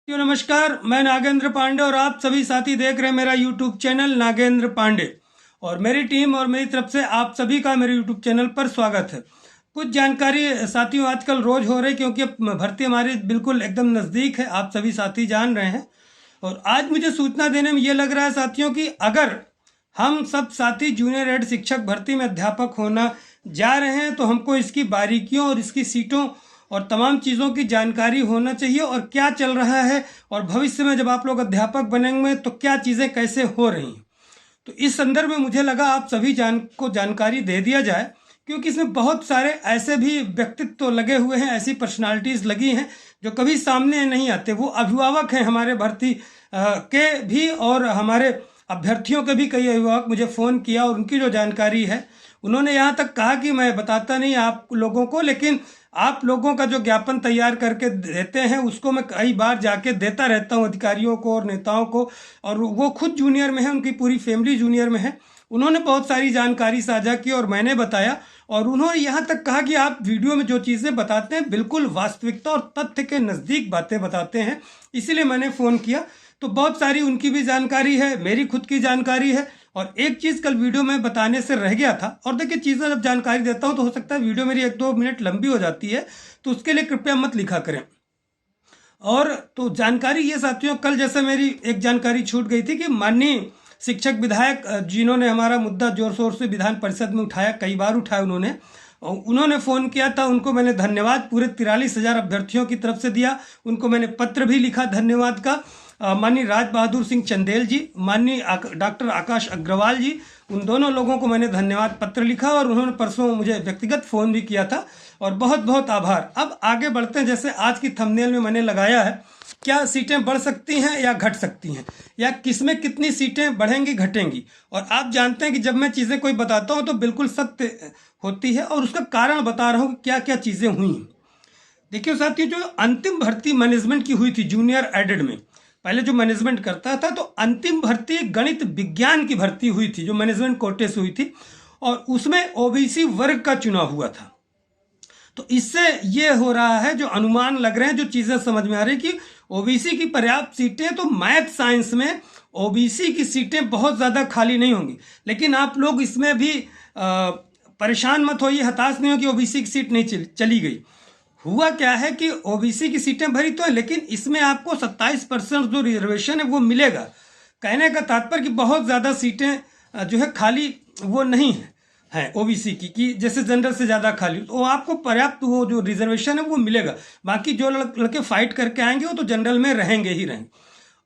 नमस्कार, मैं नागेंद्र पांडे और आप सभी साथी देख रहे हैं मेरा यूट्यूब चैनल नागेंद्र पांडे। और मेरी टीम और मेरी तरफ से आप सभी का मेरे यूट्यूब चैनल पर स्वागत है। कुछ जानकारी साथियों आजकल रोज हो रही, क्योंकि भर्ती हमारी बिल्कुल एकदम नज़दीक है, आप सभी साथी जान रहे हैं। और आज मुझे सूचना देने में ये लग रहा है साथियों कि अगर हम सब साथी जूनियर एड शिक्षक भर्ती में अध्यापक होना जा रहे हैं तो हमको इसकी बारीकियों और इसकी सीटों और तमाम चीज़ों की जानकारी होना चाहिए, और क्या चल रहा है, और भविष्य में जब आप लोग अध्यापक बनेंगे तो क्या चीज़ें कैसे हो रही हैं। तो इस संदर्भ में मुझे लगा आप सभी को जानकारी दे दिया जाए, क्योंकि इसमें बहुत सारे ऐसे भी व्यक्तित्व तो लगे हुए हैं, ऐसी पर्सनालिटीज़ लगी हैं जो कभी सामने नहीं आते। वो अभिभावक हैं हमारे भर्ती के भी, और हमारे अभ्यर्थियों के भी कई अभिभावक मुझे फ़ोन किया, और उनकी जो जानकारी है उन्होंने यहाँ तक कहा कि मैं बताता नहीं आप लोगों को, लेकिन आप लोगों का जो ज्ञापन तैयार करके देते हैं उसको मैं कई बार जाके देता रहता हूँ अधिकारियों को और नेताओं को। और वो खुद जूनियर में है, उनकी पूरी फैमिली जूनियर में है। उन्होंने बहुत सारी जानकारी साझा की और मैंने बताया, और उन्होंने यहाँ तक कहा कि आप वीडियो में जो चीज़ें बताते हैं बिल्कुल वास्तविकता और तथ्य के नज़दीक बातें बताते हैं, इसीलिए मैंने फ़ोन किया। तो बहुत सारी उनकी भी जानकारी है, मेरी खुद की जानकारी है। और एक चीज़ कल वीडियो में बताने से रह गया था, और देखिए चीज़ें जब जानकारी देता हूँ तो हो सकता है वीडियो मेरी 1-2 मिनट लंबी हो जाती है, तो उसके लिए कृपया मत लिखा करें। और तो जानकारी ये साथियों, कल जैसे मेरी एक जानकारी छूट गई थी कि माननीय शिक्षक विधायक जिन्होंने हमारा मुद्दा जोर शोर से विधान परिषद में उठाया, कई बार उठाया उन्होंने फ़ोन किया था। उनको मैंने धन्यवाद पूरे 43,000 अभ्यर्थियों की तरफ से दिया। उनको मैंने पत्र भी लिखा धन्यवाद का। माननीय राज बहादुर सिंह चंदेल जी, माननीय डॉक्टर आकाश अग्रवाल जी, उन दोनों लोगों को मैंने धन्यवाद पत्र लिखा, और उन्होंने परसों मुझे व्यक्तिगत फ़ोन भी किया था, और बहुत बहुत आभार। अब आगे बढ़ते हैं। जैसे आज की थंबनेल में मैंने लगाया है, क्या सीटें बढ़ सकती हैं या घट सकती हैं, या किसमें कितनी सीटें बढ़ेंगी घटेंगी। और आप जानते हैं कि जब मैं चीज़ें कोई बताता हूँ तो बिल्कुल सत्य होती है, और उसका कारण बता रहा हूँ कि क्या क्या चीज़ें हुई। देखिए साथियों, जो अंतिम भर्ती मैनेजमेंट की हुई थी जूनियर एडेड में, पहले जो मैनेजमेंट करता था, तो अंतिम भर्ती गणित विज्ञान की भर्ती हुई थी जो मैनेजमेंट कोटे से हुई थी, और उसमें ओबीसी वर्ग का चुनाव हुआ था। तो इससे ये हो रहा है, जो अनुमान लग रहे हैं, जो चीज़ें समझ में आ रही कि ओबीसी की पर्याप्त सीटें, तो मैथ साइंस में ओबीसी की सीटें बहुत ज़्यादा खाली नहीं होंगी। लेकिन आप लोग इसमें भी परेशान मत होइए, हताश नहीं हो कि ओबीसी की सीट नहीं चली गई। हुआ क्या है कि ओबीसी की सीटें भरी तो है, लेकिन इसमें आपको 27% जो रिजर्वेशन है वो मिलेगा। कहने का तात्पर्य कि बहुत ज़्यादा सीटें जो है खाली वो नहीं है ओबीसी की, कि जैसे जनरल से ज़्यादा खाली, तो आपको पर्याप्त वो जो रिजर्वेशन है वो मिलेगा। बाकी जो लड़के फाइट करके आएंगे वो तो जनरल में रहेंगे ही रहेंगे।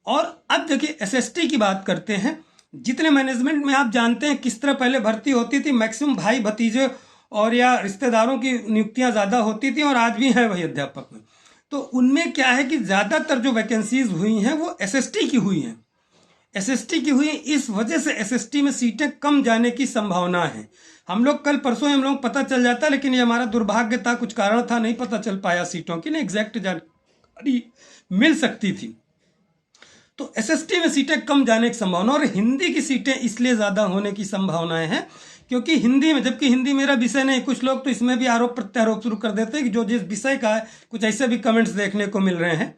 और अब देखिए एसएसटी की बात करते हैं। जितने मैनेजमेंट में आप जानते हैं किस तरह पहले भर्ती होती थी, मैक्सिमम भाई भतीजे और या रिश्तेदारों की नियुक्तियां ज़्यादा होती थी, और आज भी हैं वही अध्यापक में। तो उनमें क्या है कि ज़्यादातर जो वैकेंसीज हुई हैं वो एसएसटी की हुई हैं। एसएसटी की हुई, इस वजह से एसएसटी में सीटें कम जाने की संभावना है। हम लोग कल परसों हम लोग पता चल जाता, लेकिन ये हमारा दुर्भाग्य था, कुछ कारण था, नहीं पता चल पाया सीटों की, नहीं एग्जैक्ट जानकारी मिल सकती थी। तो एसएसटी में सीटें कम जाने की संभावना, और हिंदी की सीटें इसलिए ज़्यादा होने की संभावनाएं हैं क्योंकि हिंदी में, जबकि हिंदी मेरा विषय नहीं, कुछ लोग तो इसमें भी आरोप प्रत्यारोप शुरू कर देते हैं कि जो जिस विषय का है, कुछ ऐसे भी कमेंट्स देखने को मिल रहे हैं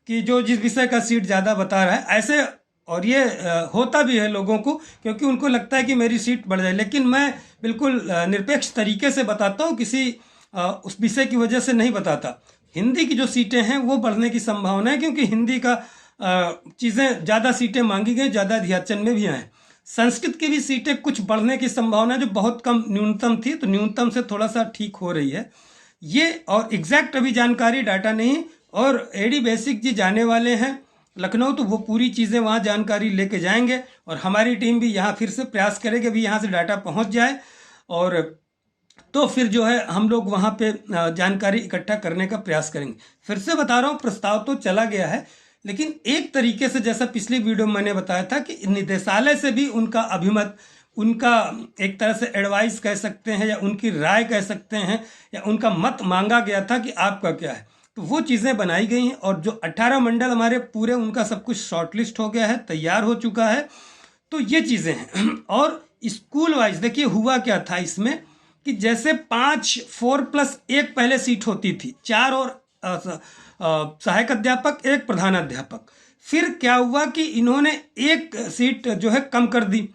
कि जो जिस विषय का सीट ज़्यादा बता रहा है ऐसे, और ये होता भी है लोगों को, क्योंकि उनको लगता है कि मेरी सीट बढ़ जाए। लेकिन मैं बिल्कुल निरपेक्ष तरीके से बताता हूँ, किसी उस विषय की वजह से नहीं बताता। हिंदी की जो सीटें हैं वो बढ़ने की संभावना है, क्योंकि हिंदी का चीज़ें ज़्यादा सीटें मांगी गई, ज़्यादा अध्याचन में भी आए। संस्कृत की भी सीटें कुछ बढ़ने की संभावना, जो बहुत कम न्यूनतम थी, तो न्यूनतम से थोड़ा सा ठीक हो रही है ये। और एग्जैक्ट अभी जानकारी डाटा नहीं, और एडी बेसिक जी जाने वाले हैं लखनऊ, तो वो पूरी चीज़ें वहाँ जानकारी लेके जाएंगे, और हमारी टीम भी यहाँ फिर से प्रयास करेगी अभी यहाँ से डाटा पहुँच जाए, और तो फिर जो है हम लोग वहाँ पे जानकारी इकट्ठा करने का प्रयास करेंगे। फिर से बता रहा हूँ, प्रस्ताव तो चला गया है, लेकिन एक तरीके से जैसा पिछली वीडियो में मैंने बताया था कि निदेशालय से भी उनका अभिमत, उनका एक तरह से एडवाइस कह सकते हैं, या उनकी राय कह सकते हैं, या उनका मत मांगा गया था कि आपका क्या है। तो वो चीज़ें बनाई गई हैं, और जो 18 मंडल हमारे पूरे, उनका सब कुछ शॉर्टलिस्ट हो गया है, तैयार हो चुका है। तो ये चीज़ें हैं। और स्कूल वाइज देखिए हुआ क्या था इसमें, कि जैसे 4+1 पहले सीट होती थी, 4 और सहायक अध्यापक, एक प्रधानाध्यापक। फिर क्या हुआ कि इन्होंने एक सीट जो है कम कर दी।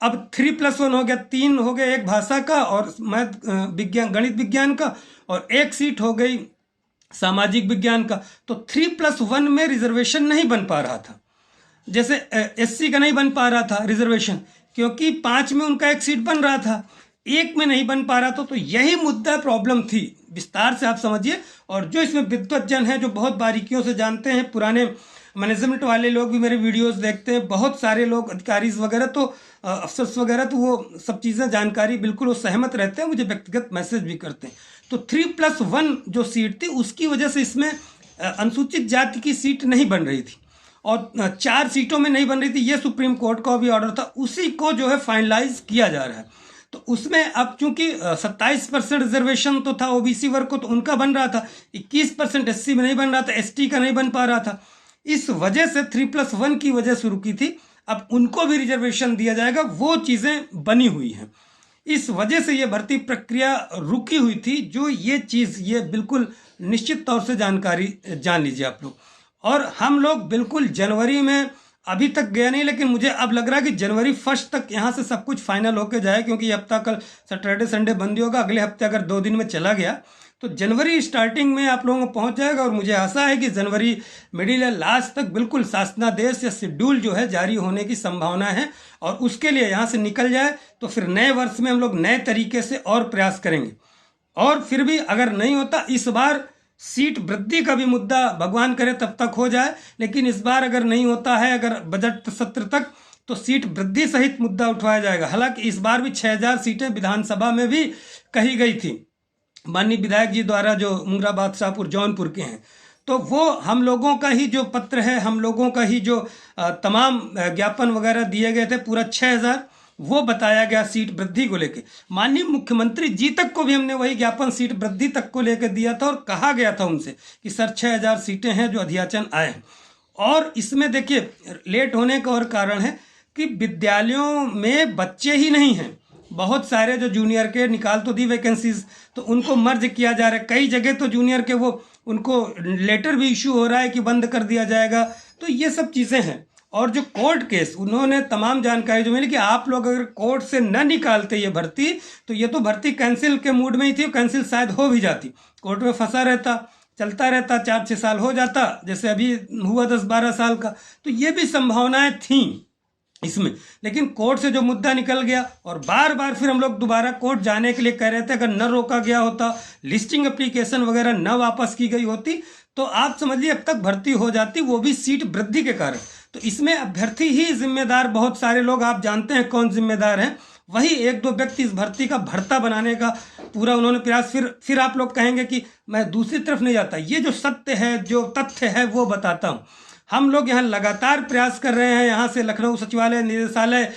अब 3+1 हो गया, 3 हो गया, एक भाषा का और मैथ विज्ञान गणित विज्ञान का, और एक सीट हो गई सामाजिक विज्ञान का। तो 3+1 में रिजर्वेशन नहीं बन पा रहा था। जैसे एससी का नहीं बन पा रहा था रिजर्वेशन, क्योंकि 5 में उनका एक सीट बन रहा था, 1 में नहीं बन पा रहा था। तो यही मुद्दा प्रॉब्लम थी, विस्तार से आप समझिए। और जो इसमें विद्वत जन है, जो बहुत बारीकियों से जानते हैं, पुराने मैनेजमेंट वाले लोग भी मेरे वीडियोस देखते हैं, बहुत सारे लोग अधिकारी वगैरह, तो अफसर्स वगैरह, तो वो सब चीज़ें जानकारी बिल्कुल वो सहमत रहते हैं, मुझे व्यक्तिगत मैसेज भी करते हैं। तो 3+1 जो सीट थी, उसकी वजह से इसमें अनुसूचित जाति की सीट नहीं बन रही थी, और 4 सीटों में नहीं बन रही थी। ये सुप्रीम कोर्ट का भी ऑर्डर था, उसी को जो है फाइनलाइज किया जा रहा है। तो उसमें अब चूंकि 27% रिजर्वेशन तो था ओबीसी वर्ग को, तो उनका बन रहा था, 21% एससी में नहीं बन रहा था, एसटी का नहीं बन पा रहा था। इस वजह से 3+1 की वजह से रुकी थी। अब उनको भी रिजर्वेशन दिया जाएगा, वो चीज़ें बनी हुई हैं। इस वजह से ये भर्ती प्रक्रिया रुकी हुई थी। जो ये चीज़, ये बिल्कुल निश्चित तौर से जानकारी जान लीजिए आप लोग। और हम लोग बिल्कुल जनवरी में, अभी तक गया नहीं, लेकिन मुझे अब लग रहा है कि जनवरी 1 तक यहाँ से सब कुछ फाइनल होके जाए, क्योंकि ये हफ्ता कल सैटरडे संडे बंद ही होगा। अगले हफ्ते अगर 2 दिन में चला गया तो जनवरी स्टार्टिंग में आप लोगों को पहुंच जाएगा। और मुझे आशा है कि जनवरी मिडिल या लास्ट तक बिल्कुल शासनादेश या शेड्यूल जो है जारी होने की संभावना है, और उसके लिए यहाँ से निकल जाए तो फिर नए वर्ष में हम लोग नए तरीके से और प्रयास करेंगे। और फिर भी अगर नहीं होता, इस बार सीट वृद्धि का भी मुद्दा भगवान करे तब तक हो जाए, लेकिन इस बार अगर नहीं होता है, अगर बजट सत्र तक, तो सीट वृद्धि सहित मुद्दा उठाया जाएगा। हालांकि इस बार भी 6000 सीटें विधानसभा में भी कही गई थी माननीय विधायक जी द्वारा, जो मुंगरा बादशाहपुर जौनपुर के हैं। तो वो हम लोगों का ही जो पत्र है, हम लोगों का ही जो तमाम ज्ञापन वगैरह दिए गए थे, पूरा 6000 वो बताया गया सीट वृद्धि को लेके। माननीय मुख्यमंत्री जी तक को भी हमने वही ज्ञापन सीट वृद्धि तक को लेकर दिया था, और कहा गया था उनसे कि सर 6000 सीटें हैं जो अध्याचन आए हैं। और इसमें देखिए लेट होने का और कारण है कि विद्यालयों में बच्चे ही नहीं हैं। बहुत सारे जो जूनियर के निकाल तो दी वैकेंसीज, तो उनको मर्ज किया जा रहा है। कई जगह तो जूनियर के वो उनको लेटर भी इशू हो रहा है कि बंद कर दिया जाएगा। तो ये सब चीज़ें हैं। और जो कोर्ट केस, उन्होंने तमाम जानकारी जो मिली कि आप लोग अगर कोर्ट से न निकालते ये भर्ती, तो ये तो भर्ती कैंसिल के मूड में ही थी, कैंसिल शायद हो भी जाती, कोर्ट में फंसा रहता, चलता रहता, 4-6 साल हो जाता, जैसे अभी हुआ 10-12 साल का। तो ये भी संभावनाएं थीं इसमें, लेकिन कोर्ट से जो मुद्दा निकल गया, और बार बार फिर हम लोग दोबारा कोर्ट जाने के लिए कह रहे थे, अगर न रोका गया होता, लिस्टिंग एप्लीकेशन वगैरह न वापस की गई होती, तो आप समझिए अब तक भर्ती हो जाती, वो भी सीट वृद्धि के कारण। तो इसमें अभ्यर्थी ही जिम्मेदार, बहुत सारे लोग आप जानते हैं कौन जिम्मेदार हैं, वही 1-2 व्यक्ति इस भर्ती का भर्ता बनाने का पूरा उन्होंने प्रयास। फिर आप लोग कहेंगे कि मैं दूसरी तरफ नहीं जाता, ये जो सत्य है, जो तथ्य है, वो बताता हूँ। हम लोग यहाँ लगातार प्रयास कर रहे हैं, यहाँ से लखनऊ सचिवालय, निदेशालय,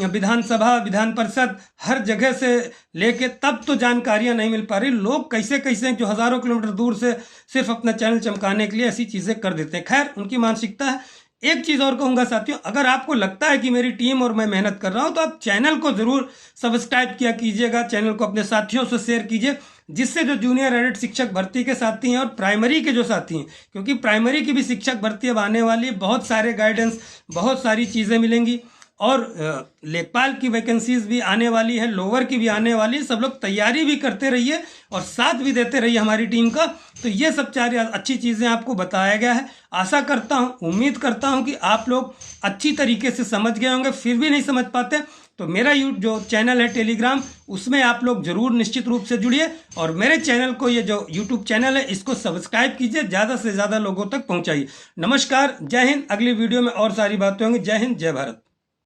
विधानसभा, विधान परिषद, हर जगह से लेके, तब तो जानकारियाँ नहीं मिल पा रही। लोग कैसे कैसे जो हज़ारों किलोमीटर दूर से सिर्फ अपना चैनल चमकाने के लिए ऐसी चीज़ें कर देते हैं। खैर, उनकी मानसिकता है। एक चीज़ और कहूँगा साथियों, अगर आपको लगता है कि मेरी टीम और मैं मेहनत कर रहा हूँ, तो आप चैनल को ज़रूर सब्सक्राइब किया कीजिएगा, चैनल को अपने साथियों से शेयर कीजिए, जिससे जो जूनियर एडेड शिक्षक भर्ती के साथी हैं और प्राइमरी के जो साथी हैं, क्योंकि प्राइमरी की भी शिक्षक भर्ती अब आने वाली है, बहुत सारे गाइडेंस, बहुत सारी चीज़ें मिलेंगी, और लेखपाल की वैकेंसीज भी आने वाली है, लोअर की भी आने वाली है। सब लोग तैयारी भी करते रहिए और साथ भी देते रहिए हमारी टीम का। तो ये सब सारी अच्छी चीज़ें आपको बताया गया है। आशा करता हूँ, उम्मीद करता हूँ कि आप लोग अच्छी तरीके से समझ गए होंगे। फिर भी नहीं समझ पाते तो मेरा जो चैनल है टेलीग्राम, उसमें आप लोग जरूर निश्चित रूप से जुड़िए, और मेरे चैनल को, ये जो यूट्यूब चैनल है, इसको सब्सक्राइब कीजिए, ज़्यादा से ज़्यादा लोगों तक पहुँचाइए। नमस्कार, जय हिंद। अगली वीडियो में और सारी बातें होंगी। जय हिंद, जय भारत।